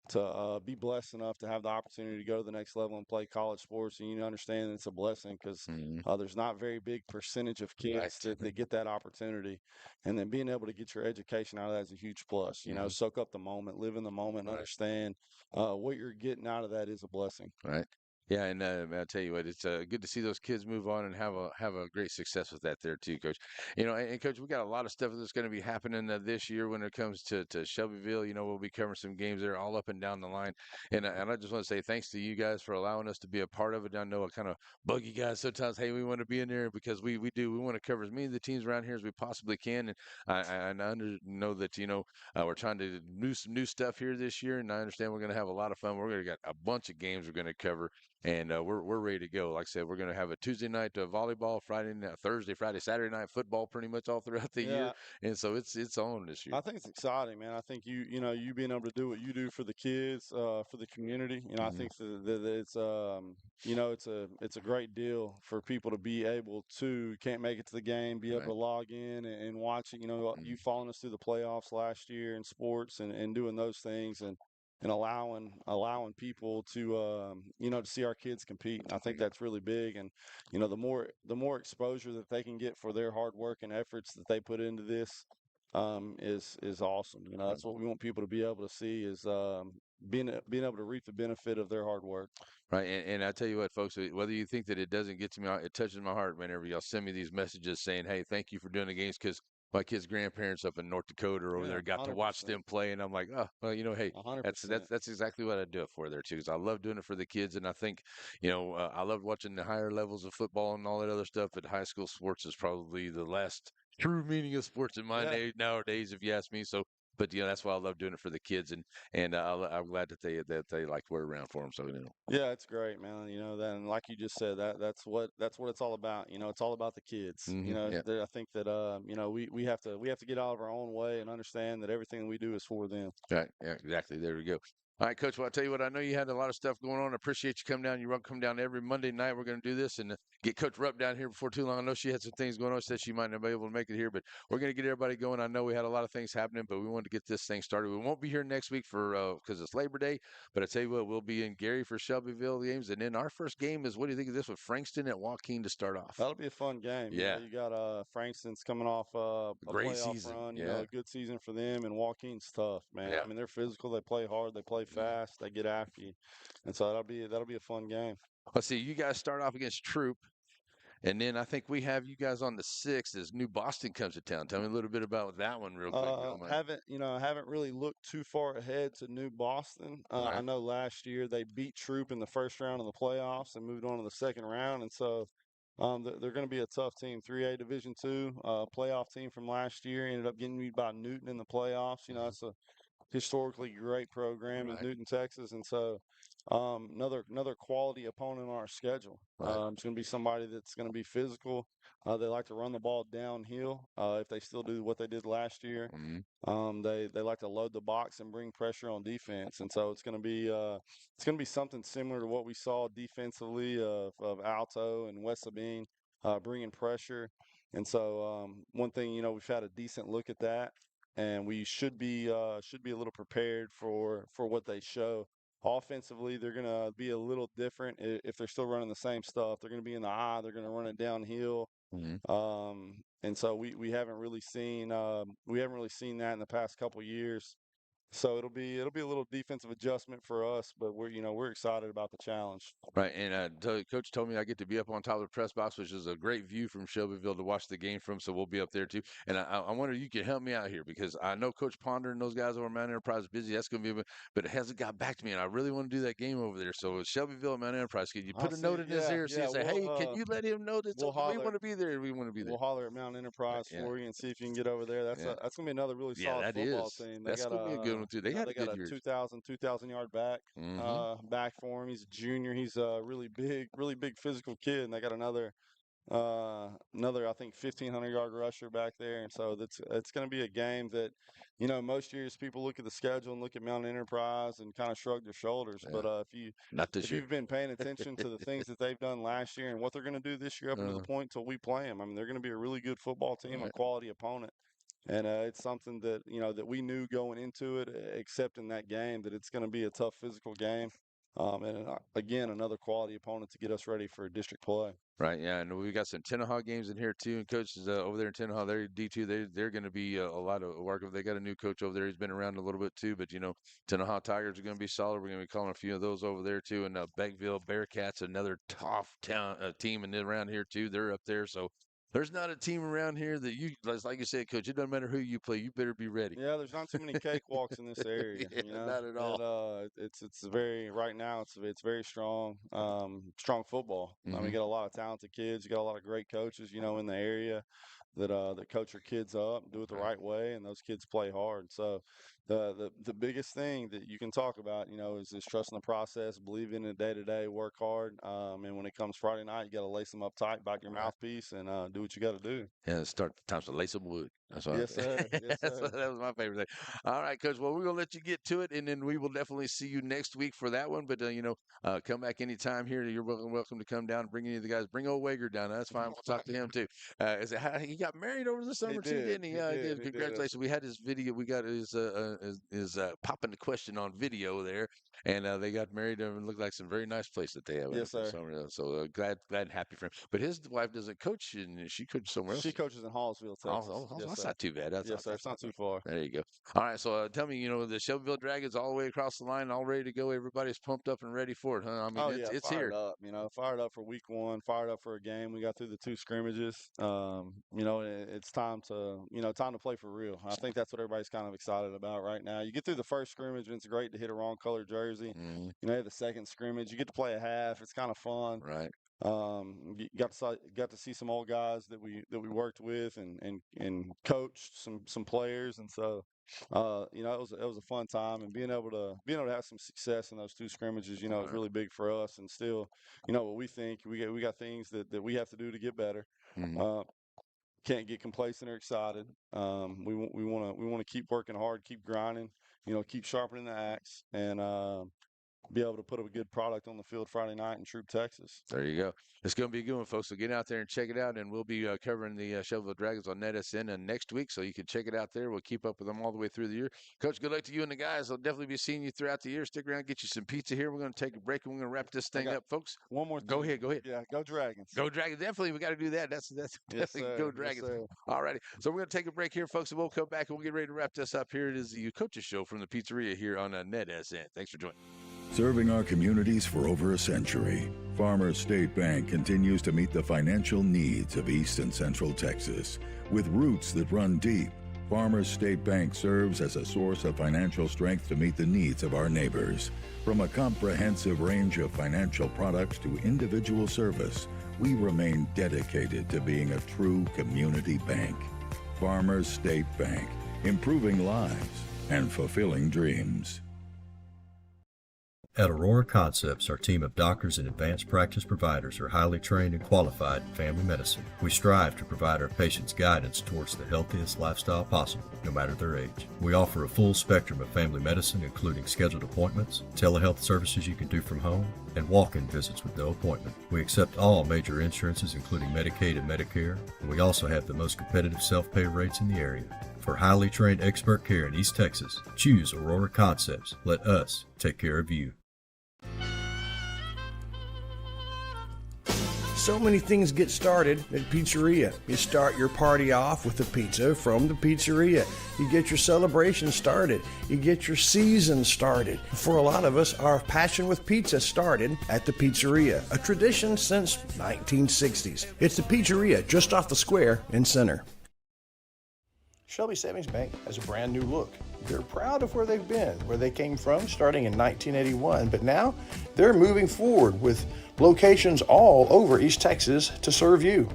to be blessed enough to have the opportunity to go to the next level and play college sports, and you understand it's a blessing, because Hmm. there's not very big percentage of kids Right. that get that opportunity. And then being able to get your education out of that is a huge plus. Hmm. Soak up the moment, live in the moment, and Right. understand what you're getting out of that is a blessing. Right. Yeah, and I'll tell you what, it's good to see those kids move on and have a great success with that there too, Coach. And Coach, we got a lot of stuff that's going to be happening this year when it comes to Shelbyville. We'll be covering some games there all up and down the line, and I just want to say thanks to you guys for allowing us to be a part of it. I know I kind of bug you guys sometimes. Hey, we want to be in there because we do. We want to cover as many of the teams around here as we possibly can, and I know that we're trying to do some new stuff here this year, and I understand we're going to have a lot of fun. We're going to get a bunch of games we're going to cover, and we're ready to go. Like I said, we're going to have a Tuesday night volleyball, Friday night, Thursday, Friday, Saturday night football, pretty much all throughout the year, Yeah, and so it's on this year. I think it's exciting, man. I think you being able to do what you do for the kids, for the community. I Hmm. think that it's a great deal for people to be able to can't make it to the game, be able Right. to log in and watch it. Mhm. You following us through the playoffs last year in sports, and doing those things, and allowing people to see our kids compete. And I think that's really big. And the more exposure that they can get for their hard work and efforts that they put into this, is awesome. That's what we want people to be able to see, is being able to reap the benefit of their hard work. Right, and I tell you what, folks, whether you think that it doesn't get to me, it touches my heart whenever y'all send me these messages saying, "Hey, thank you for doing the games," because my kids' grandparents up in North Dakota or over Yeah, there got to watch 100%. them play, and I'm like, oh, well, hey, that's 100%. that's that's exactly what I do it for there too, because I love doing it for the kids, and I think, I love watching the higher levels of football and all that other stuff. But high school sports is probably the last true meaning of sports in my Yeah. nowadays, if you ask me. So, but that's why I love doing it for the kids, and I'm glad that they like we're around for them. So, Yeah, it's great, man. That, and like you just said, that's what it's all about. It's all about the kids. yeah. I think that we have to get out of our own way and understand that everything we do is for them. Right. Yeah, exactly. There we go. All right, Coach. Well, I'll tell you what, I know you had a lot of stuff going on. I appreciate you coming down. You're welcome to come down every Monday night. We're going to do this and get Coach Rupp down here before too long. I know she had some things going on. Said she might not be able to make it here, but we're going to get everybody going. I know we had a lot of things happening, but we wanted to get this thing started. We won't be here next week because it's Labor Day, but I tell you what, we'll be in Gary for Shelbyville games. And then our first game is, what do you think of this with Frankston at Joaquin to start off? That'll be a fun game. Yeah. You got Frankston's coming off a Great playoff season. run. Yeah. A good season for them, and Joaquin's tough, man. Yeah. I mean, they're physical. They play hard. They play fast. They get after you, and so that'll be a fun game. Let's see. You guys start off against Troop. And then I think we have you guys on the 6th as New Boston comes to town. Tell me a little bit about that one real quick, if you don't mind. Haven't really looked too far ahead to New Boston. All I right. know last year they beat Troop in the first round of the playoffs and moved on to the second round, and so they're going to be a tough team. 3A Division II playoff team from last year ended up getting beat by Newton in the playoffs. That's a historically great program in Right. Newton, Texas, and so another quality opponent on our schedule. Right. It's going to be somebody that's going to be physical. They like to run the ball downhill. If they still do what they did last year, they like to load the box and bring pressure on defense, and so it's going to be something similar to what we saw defensively of Alto and West Sabine bringing pressure. And so one thing, we've had a decent look at that, and we should be a little prepared for what they show. Offensively, they're going to be a little different if they're still running the same stuff. They're going to be in the eye. They're going to run it downhill. And so we haven't really seen that in the past couple years. So it'll be a little defensive adjustment for us, but we're excited about the challenge. Right. And Coach told me I get to be up on top of the press box, which is a great view from Shelbyville to watch the game from. So we'll be up there too. And I wonder if you can help me out here, because I know Coach Ponder and those guys over at Mount Enterprise are busy. That's going to be, but it hasn't got back to me, and I really want to do that game over there. So it's Shelbyville and Mount Enterprise, can you put a note in this here? Yeah, Say, hey, can you let him know that we'll we holler. want to be there? We want to be there. We'll holler at Mount Enterprise Yeah. for you and see if you can get over there. That's Yeah. that's gonna be another really Yeah, solid that football is. team. That's going to be a good one too. They had they a good got a year. 2,000 yard back back for him. He's a junior. He's a really big physical kid, and they got another I think 1,500 yard rusher back there. And so it's going to be a game that most years people look at the schedule and look at Mount Enterprise and kind of shrug their shoulders. Yeah. But Not this if year. you've been paying attention to the things that they've done last year and what they're going to do this year up until the point till we play them, I mean, they're going to be a really good football team, a quality opponent. And it's something that that we knew going into it, except in that game, that it's going to be a tough physical game. And again, another quality opponent to get us ready for district play. Right, yeah, and we got some Tenaha games in here too. And coaches over there in Tenaha, they're D2. They're going to be a lot of work. They got a new coach over there. He's been around a little bit too, but Tenaha Tigers are going to be solid. We're going to be calling a few of those over there too. And Beckville Bearcats, another tough team, and around here too. They're up there, so there's not a team around here that like you said, Coach. It doesn't matter who you play. You better be ready. Yeah, there's not too many cakewalks in this area. Yeah, not at all. It's very right now. It's very strong, strong football. I mean, you got a lot of talented kids. You got a lot of great coaches, in the area that coach your kids up, do it the right way, and those kids play hard. So the biggest thing that you can talk about, is trusting the process, believe in it day to day, work hard. And when it comes Friday night, you got to lace them up tight, back your mouthpiece, and do what you got to do. Yeah, start the times to lace some wood. That's what Yes, sir. Yes, sir. that was my favorite thing. All right, Coach. Well, we're gonna let you get to it, and then we will definitely see you next week for that one. But come back anytime here. You're welcome to come down and bring any of the guys. Bring old Wager down. That's fine. We'll talk to him too. He got married over the summer too, didn't he? Yeah, he did. Congratulations. We had his video. We got his popping the question on video there, and they got married. And it looked like some very nice place that they have. Yes, sir. So glad and happy for him. But his wife doesn't coach, and she coaches somewhere else. She coaches in Hallsville, Texas. That's not too bad. Yes, sir. It's not too far. There you go. All right. So tell me, the Shelbyville Dragons all the way across the line, all ready to go. Everybody's pumped up and ready for it, huh? I mean, it's fired here. up. Fired up for week one. Fired up for a game. We got through the two scrimmages. it's time to play for real. I think that's what everybody's kind of excited about right now. You get through the first scrimmage, and it's great to hit a wrong color jersey. Mm-hmm. The second scrimmage, you get to play a half. It's kind of fun. Right. You got to see some old guys that we worked with and coached some players, and so it was a fun time, and being able to have some success in those two scrimmages, is really big for us. And still, what we think we got things that we have to do to get better. Mm-hmm. Can't get complacent or excited. We want to keep working hard, keep grinding, keep sharpening the axe, and be able to put a good product on the field Friday night in Troop, Texas. There you go. It's going to be a good one, folks. So get out there and check it out. And we'll be covering the Shelbyville Dragons on NetSN next week. So you can check it out there. We'll keep up with them all the way through the year. Coach, good luck to you and the guys. I'll definitely be seeing you throughout the year. Stick around, get you some pizza here. We're going to take a break and we're going to wrap this thing up, folks. One more thing. Go ahead. Yeah, go Dragons. Go Dragons. Definitely, we got to do that. That's Yes, definitely sir. go Dragons. Yes, All righty. So we're going to take a break here, folks, and we'll come back and we'll get ready to wrap this up. Here it is, the Coaches Show from the Pizzeria here on NetSN. Thanks for joining. Serving our communities for over a century, Farmers State Bank continues to meet the financial needs of East and Central Texas. With roots that run deep, Farmers State Bank serves as a source of financial strength to meet the needs of our neighbors. From a comprehensive range of financial products to individual service, we remain dedicated to being a true community bank. Farmers State Bank, improving lives and fulfilling dreams. At Aurora Concepts, our team of doctors and advanced practice providers are highly trained and qualified in family medicine. We strive to provide our patients guidance towards the healthiest lifestyle possible, no matter their age. We offer a full spectrum of family medicine, including scheduled appointments, telehealth services you can do from home, and walk-in visits with no appointment. We accept all major insurances, including Medicaid and Medicare, and we also have the most competitive self-pay rates in the area. For highly trained expert care in East Texas, choose Aurora Concepts. Let us take care of you. So many things get started at Pizzeria. You start your party off with a pizza from the Pizzeria. You get your celebration started. You get your season started. For a lot of us, our passion with pizza started at the Pizzeria, a tradition since 1960s. It's the Pizzeria just off the square in Center. Shelby Savings Bank has a brand new look. They're proud of where they've been, where they came from starting in 1981, but now they're moving forward with locations all over East Texas to serve you.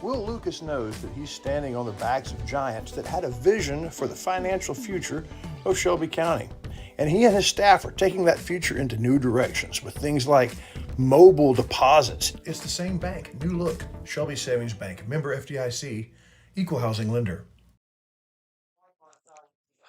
Will Lucas knows that he's standing on the backs of giants that had a vision for the financial future of Shelby County. And he and his staff are taking that future into new directions with things like mobile deposits. It's the same bank, new look. Shelby Savings Bank, member FDIC, equal housing lender.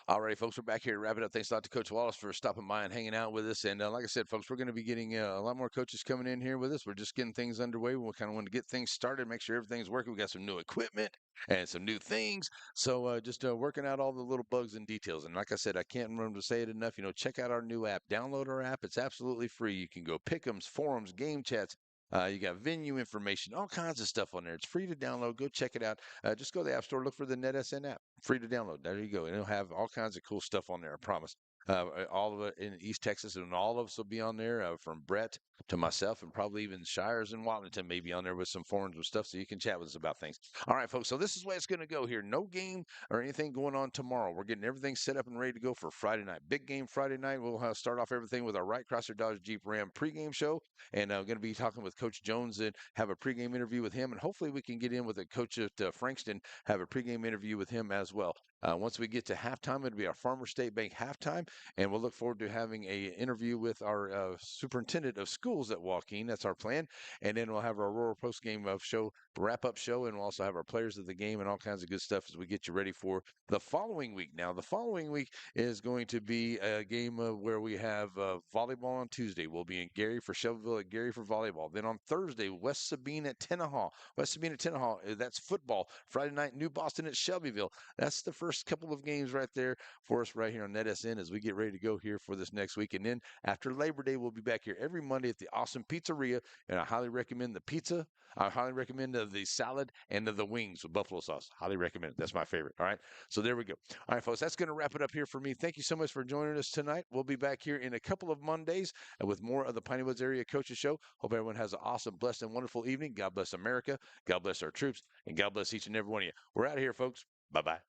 All right, folks, we're back here to wrap it up. Thanks a lot to Coach Wallace for stopping by and hanging out with us. And like I said, folks, we're going to be getting a lot more coaches coming in here with us. We're just getting things underway. We kind of want to get things started, make sure everything's working. We got some new equipment and some new things. So just working out all the little bugs and details. And like I said, I can't remember to say it enough. Check out our new app. Download our app. It's absolutely free. You can go pick'ems, forums, game chats. You got venue information, all kinds of stuff on there. It's free to download. Go check it out. Just go to the App Store, look for the NetSN app. Free to download. There you go. And it'll have all kinds of cool stuff on there, I promise. All of it in East Texas, and all of us will be on there from Brett to myself, and probably even Shires and Watlington may be on there with some forums and stuff, so you can chat with us about things. All right, folks, so this is the way it's going to go here. No game or anything going on tomorrow. We're getting everything set up and ready to go for Friday night. Big game Friday night. We'll start off everything with our Wright Chrysler Dodge Jeep Ram pregame show, and I'm going to be talking with Coach Jones and have a pregame interview with him, and hopefully we can get in with a coach at Frankston, have a pregame interview with him as well. Once we get to halftime, it'll be our Farmers State Bank halftime, and we'll look forward to having a interview with our superintendent of schools at Joaquin. That's our plan. And then we'll have our Aurora postgame show, wrap-up show, and we'll also have our players of the game and all kinds of good stuff as we get you ready for the following week. Now, the following week is going to be a game where we have volleyball on Tuesday. We'll be in Gary for Shelbyville at Gary for volleyball. Then on Thursday, West Sabine at Tenaha. West Sabine at Tenaha, that's football. Friday night, New Boston at Shelbyville. That's the first couple of games right there for us right here on NetSN as we get ready to go here for this next week. And then after Labor Day, we'll be back here every Monday at the awesome pizzeria, and I highly recommend the pizza. I highly recommend the salad and the wings with buffalo sauce. Highly recommend it. That's my favorite. All right. So there we go. All right, folks. That's going to wrap it up here for me. Thank you so much for joining us tonight. We'll be back here in a couple of Mondays with more of the Piney Woods Area Coaches Show. Hope everyone has an awesome, blessed, and wonderful evening. God bless America. God bless our troops. And God bless each and every one of you. We're out of here, folks. Bye-bye.